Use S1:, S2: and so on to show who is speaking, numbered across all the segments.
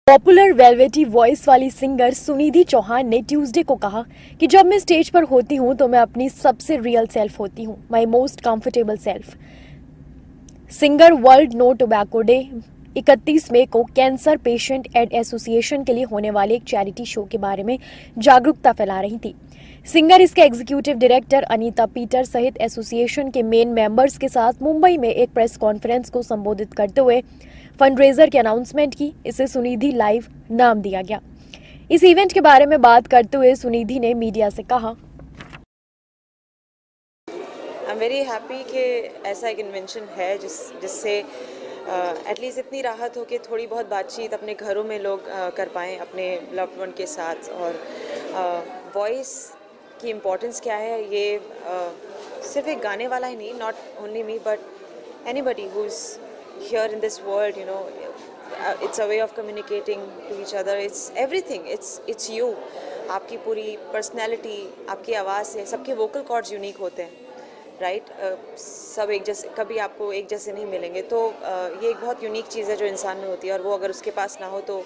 S1: Popular velvety voice वाली singer Sunidhi Chauhan ने Tuesday को कहा कि जब मैं स्टेज पर होती हूं तो मैं अपनी सबसे रियल सेल्फ होती हूं, my most comfortable self. Singer world no tobacco day 31 मई को कैंसर पेशेंट एड एसोसिएशन के लिए होने वाले एक चैरिटी शो के बारे में जागरूकता फैला रही थी। सिंगर इसके एग्जीक्यूटिव डायरेक्टर अनीता पीटर सहित एसोसिएशन के मेन मेंबर्स के साथ मुंबई में एक प्रेस कॉन्फ्रेंस को संबोधित करते हुए फंडरेजर की अनाउंसमेंट की। इसे सुनिधि लाइव नाम दिया गया। इस इवेंट के बारे में बात करते हुए सुनिधि ने मीडिया से कहा,
S2: आई एम वेरी हैप्पी कि ऐसा एक इन्वेंशन है जिससे एटलीस्ट इतनी राहत हो कि थोड़ी बहुत बातचीत अपने घरों में लोग कर पाएँ अपने लव्ड वन के साथ। और वॉइस की इम्पोर्टेंस क्या है, ये सिर्फ एक गाने वाला ही नहीं, not only me but anybody who is here in this world, you know, it's a way of communicating to each other. It's everything. It's you. आपकी पूरी पर्सनैलिटी, आपकी आवाज़ से, सबके वोकल कॉर्ड्स यूनिक होते हैं, राइट? सब एक जैसे, कभी आपको एक जैसे नहीं मिलेंगे। तो ये एक बहुत यूनिक चीज़ है जो इंसान में होती है, और वो अगर उसके पास ना हो तो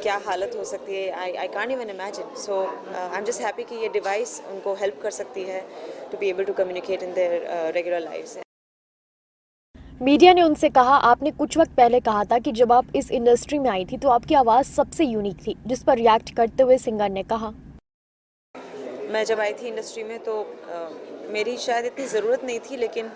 S2: क्या हालत हो सकती है, I can't even imagine. So I am just happy कि ये डिवाइस उनको हेल्प कर सकती है to be able to communicate in their regular lifes.
S1: मीडिया ने उनसे कहा, आपने कुछ वक्त पहले कहा था कि जब आप इस इंडस्ट्री में आई थी तो आपकी आवाज़ सबसे यूनिक थी, जिस पर रिएक्ट करते हुए सिंगर ने कहा,
S2: मैं जब आई थी इंडस्ट्री में तो मेरी शायद इतनी ज़रूरत नहीं थी, लेकिन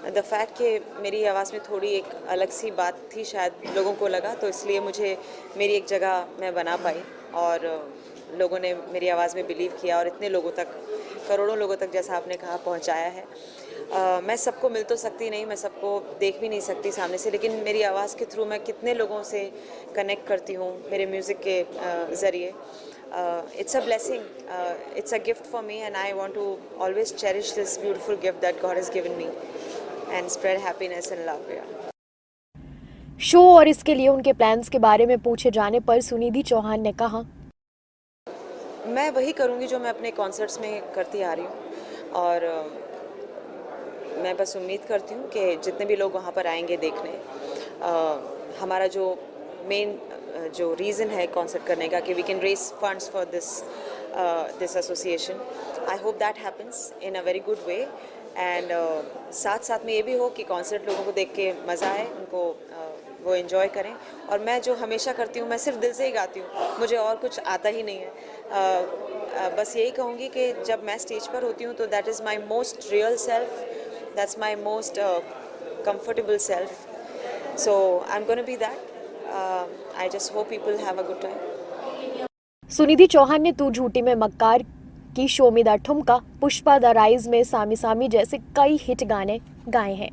S2: द फैक्ट कि मेरी आवाज़ में थोड़ी एक अलग सी बात थी, शायद लोगों को लगा, तो इसलिए मुझे मेरी एक जगह मैं बना पाई और लोगों ने मेरी आवाज़ में बिलीव किया और इतने लोगों तक, करोड़ों लोगों तक, जैसा आपने कहा, पहुंचाया है। मैं सबको मिल तो सकती नहीं, मैं सबको देख भी नहीं सकती सामने से, लेकिन मेरी आवाज़ के थ्रू मैं कितने लोगों से कनेक्ट करती हूँ मेरे म्यूज़िक के ज़रिए। It's a blessing, it's a gift for me, and I want to always cherish this beautiful gift that God has given me and spread happiness and love.
S1: Show और इसके लिए उनके प्लान्स के बारे में पूछे जाने पर सुनिधि चौहान ने कहा,
S2: मैं वही करूँगी जो मैं अपने कॉन्सर्ट्स में करती आ रही हूँ, और मैं बस उम्मीद करती हूँ कि जितने भी लोग वहाँ पर आएंगे देखने, हमारा जो मेन जो रीज़न है कॉन्सर्ट करने का कि we can raise funds for this association, I hope that happens in a very good way. And साथ साथ में ये भी हो कि कॉन्सर्ट लोगों को देख के मज़ा आए, उनको वो एंजॉय करें। और मैं जो हमेशा करती हूँ, मैं सिर्फ दिल से ही गाती हूँ, मुझे और कुछ आता ही नहीं है। बस यही कहूँगी कि जब मैं स्टेज पर होती हूँ तो that is my most real self, that's my most comfortable self, so I'm going to be that. I just hope people have a good time.
S1: Sunidhi Chauhan ने तू झूठी में मक्कार की, शो मी द ठुमका, पुष्पा द राइज में सामी सामी जैसे कई हिट गाने गाए हैं।